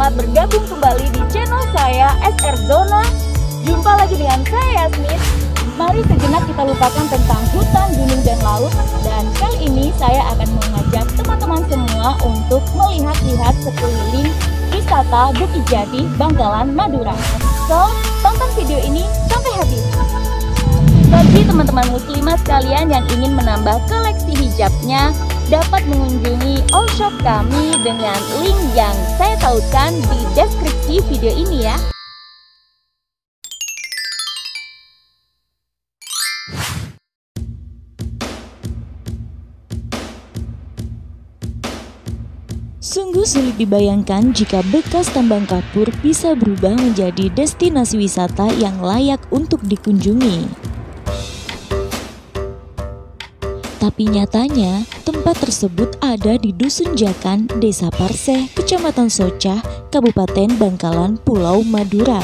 selamat bergabung kembali di channel saya SR Zona. Jumpa lagi dengan saya Yasmin. Mari sejenak kita lupakan tentang hutan, gunung, dan laut. Dan kali ini saya akan mengajak teman-teman semua untuk melihat-lihat sekeliling wisata Bukit Jadi, Bangkalan, Madura. So, tonton video ini sampai habis. Bagi teman-teman muslimah sekalian yang ingin menambah koleksi hijabnya, dapat mengunjungi all shop kami dengan link yang saya tautkan di deskripsi video ini ya. Sungguh sulit dibayangkan jika bekas tambang kapur bisa berubah menjadi destinasi wisata yang layak untuk dikunjungi. Tapi nyatanya, tempat tersebut ada di Dusun Jakan, Desa Parseh, Kecamatan Socah, Kabupaten Bangkalan, Pulau Madura.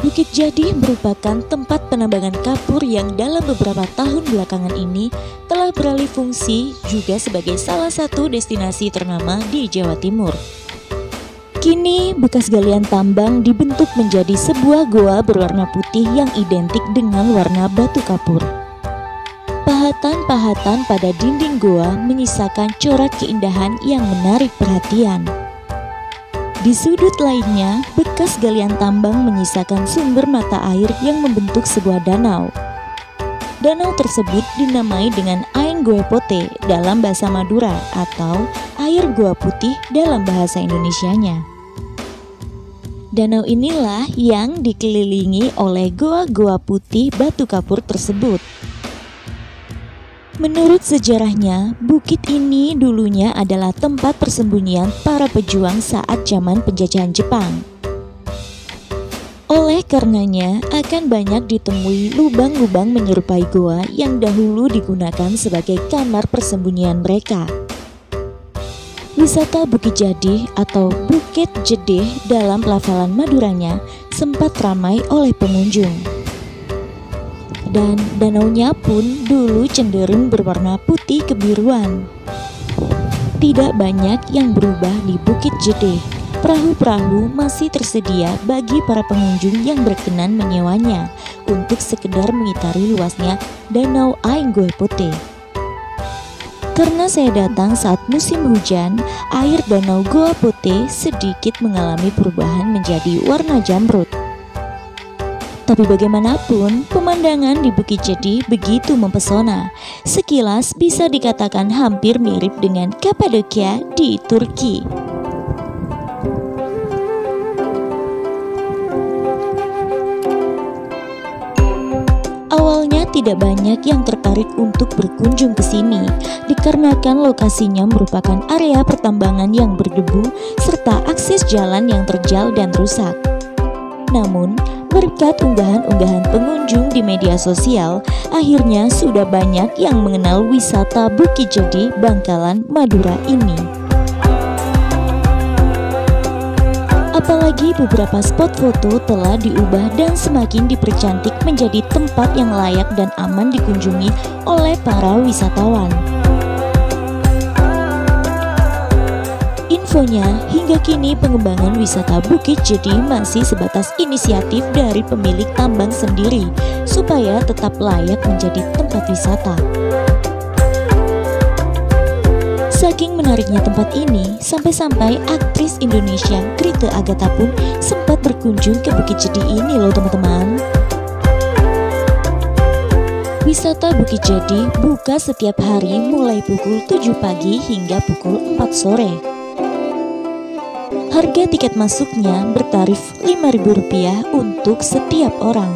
Bukit Jadi merupakan tempat penambangan kapur yang dalam beberapa tahun belakangan ini telah beralih fungsi juga sebagai salah satu destinasi ternama di Jawa Timur. Kini, bekas galian tambang dibentuk menjadi sebuah goa berwarna putih yang identik dengan warna batu kapur. Pahatan-pahatan pada dinding goa menyisakan corak keindahan yang menarik perhatian. Di sudut lainnya, bekas galian tambang menyisakan sumber mata air yang membentuk sebuah danau. Danau tersebut dinamai dengan Aing Goe Pote dalam bahasa Madura atau air goa putih dalam bahasa Indonesianya. Danau inilah yang dikelilingi oleh goa-goa putih batu kapur tersebut. Menurut sejarahnya, bukit ini dulunya adalah tempat persembunyian para pejuang saat zaman penjajahan Jepang. Oleh karenanya, akan banyak ditemui lubang-lubang menyerupai goa yang dahulu digunakan sebagai kamar persembunyian mereka. Wisata Bukit Jadi atau Bukit Jedeh dalam pelafalan Maduranya sempat ramai oleh pengunjung. Dan danaunya pun dulu cenderung berwarna putih kebiruan. Tidak banyak yang berubah di Bukit Jedeh. Perahu-perahu masih tersedia bagi para pengunjung yang berkenan menyewanya untuk sekedar mengitari luasnya Danau Aing Goe Pote. Karena saya datang saat musim hujan, air Danau Goa Pote sedikit mengalami perubahan menjadi warna jamrut. Tapi bagaimanapun, pemandangan di Bukit Jadi begitu mempesona. Sekilas bisa dikatakan hampir mirip dengan Kapadokia di Turki. Awalnya tidak banyak yang tertarik untuk berkunjung ke sini, dikarenakan lokasinya merupakan area pertambangan yang berdebu serta akses jalan yang terjal dan rusak. Namun, berkat unggahan-unggahan pengunjung di media sosial, akhirnya sudah banyak yang mengenal wisata Bukit Jadi, Bangkalan, Madura ini. Apalagi beberapa spot foto telah diubah dan semakin dipercantik menjadi tempat yang layak dan aman dikunjungi oleh para wisatawan. Infonya, hingga kini pengembangan wisata Bukit Jadi masih sebatas inisiatif dari pemilik tambang sendiri supaya tetap layak menjadi tempat wisata. Saking menariknya tempat ini, sampai-sampai aktris Indonesia Grita Agatha pun sempat berkunjung ke Bukit Jadi ini loh teman-teman. Wisata Bukit Jadi buka setiap hari mulai pukul 7 pagi hingga pukul 4 sore. Harga tiket masuknya bertarif Rp5.000 untuk setiap orang.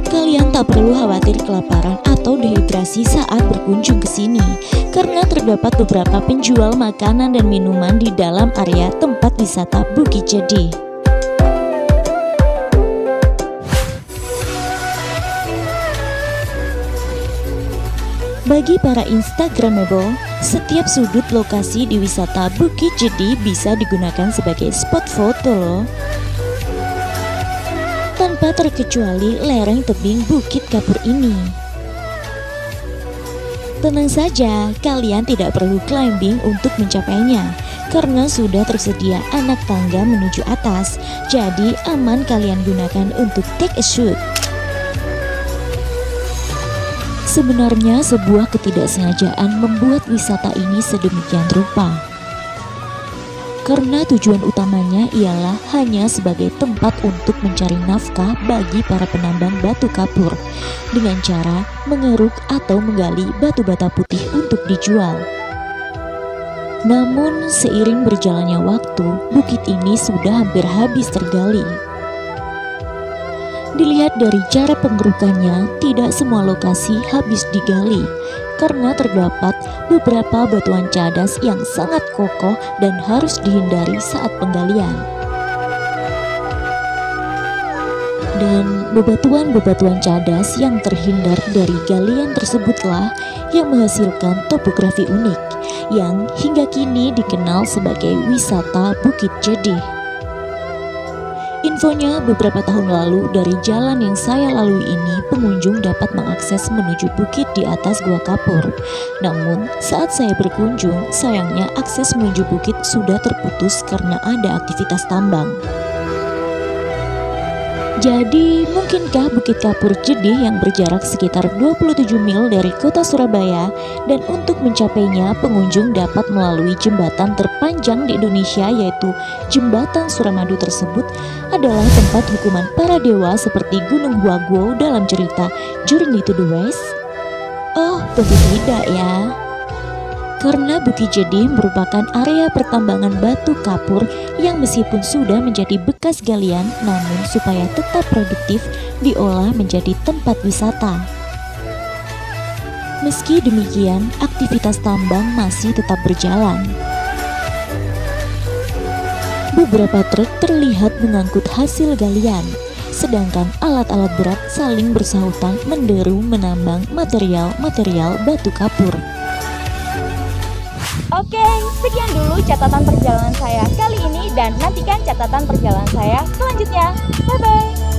Kalian tak perlu khawatir kelaparan atau dehidrasi saat berkunjung ke sini, karena terdapat beberapa penjual makanan dan minuman di dalam area tempat wisata Bukit Jadi. Bagi para Instagramable, setiap sudut lokasi di wisata Bukit Jadi bisa digunakan sebagai spot foto loh. Tanpa terkecuali lereng tebing Bukit Kapur ini. Tenang saja, kalian tidak perlu climbing untuk mencapainya karena sudah tersedia anak tangga menuju atas. Jadi aman kalian gunakan untuk take a shoot. Sebenarnya sebuah ketidaksengajaan membuat wisata ini sedemikian rupa. Karena tujuan utamanya ialah hanya sebagai tempat untuk mencari nafkah bagi para penambang batu kapur dengan cara mengeruk atau menggali batu bata putih untuk dijual. Namun seiring berjalannya waktu, bukit ini sudah hampir habis tergali. Dilihat dari cara pengerukannya, tidak semua lokasi habis digali karena terdapat beberapa batuan cadas yang sangat kokoh dan harus dihindari saat penggalian. Dan bebatuan-bebatuan cadas yang terhindar dari galian tersebutlah yang menghasilkan topografi unik yang hingga kini dikenal sebagai wisata Bukit Jedih. Infonya, beberapa tahun lalu dari jalan yang saya lalui ini, pengunjung dapat mengakses menuju bukit di atas Gua Kapur. Namun, saat saya berkunjung, sayangnya akses menuju bukit sudah terputus karena ada aktivitas tambang. Jadi, mungkinkah Bukit Kapur Jedih yang berjarak sekitar 27 mil dari kota Surabaya, dan untuk mencapainya pengunjung dapat melalui jembatan terpanjang di Indonesia yaitu Jembatan Suramadu tersebut adalah tempat hukuman para dewa seperti Gunung Huaguo dalam cerita Journey to the West? Oh, tentu tidak ya. Karena Bukit Jedih merupakan area pertambangan batu kapur yang meskipun sudah menjadi bekas galian, namun supaya tetap produktif diolah menjadi tempat wisata. Meski demikian, aktivitas tambang masih tetap berjalan. Beberapa truk terlihat mengangkut hasil galian, sedangkan alat-alat berat saling bersahutan menderu menambang material-material batu kapur. Oke, sekian dulu catatan perjalanan saya kali ini dan nantikan catatan perjalanan saya selanjutnya. Bye-bye.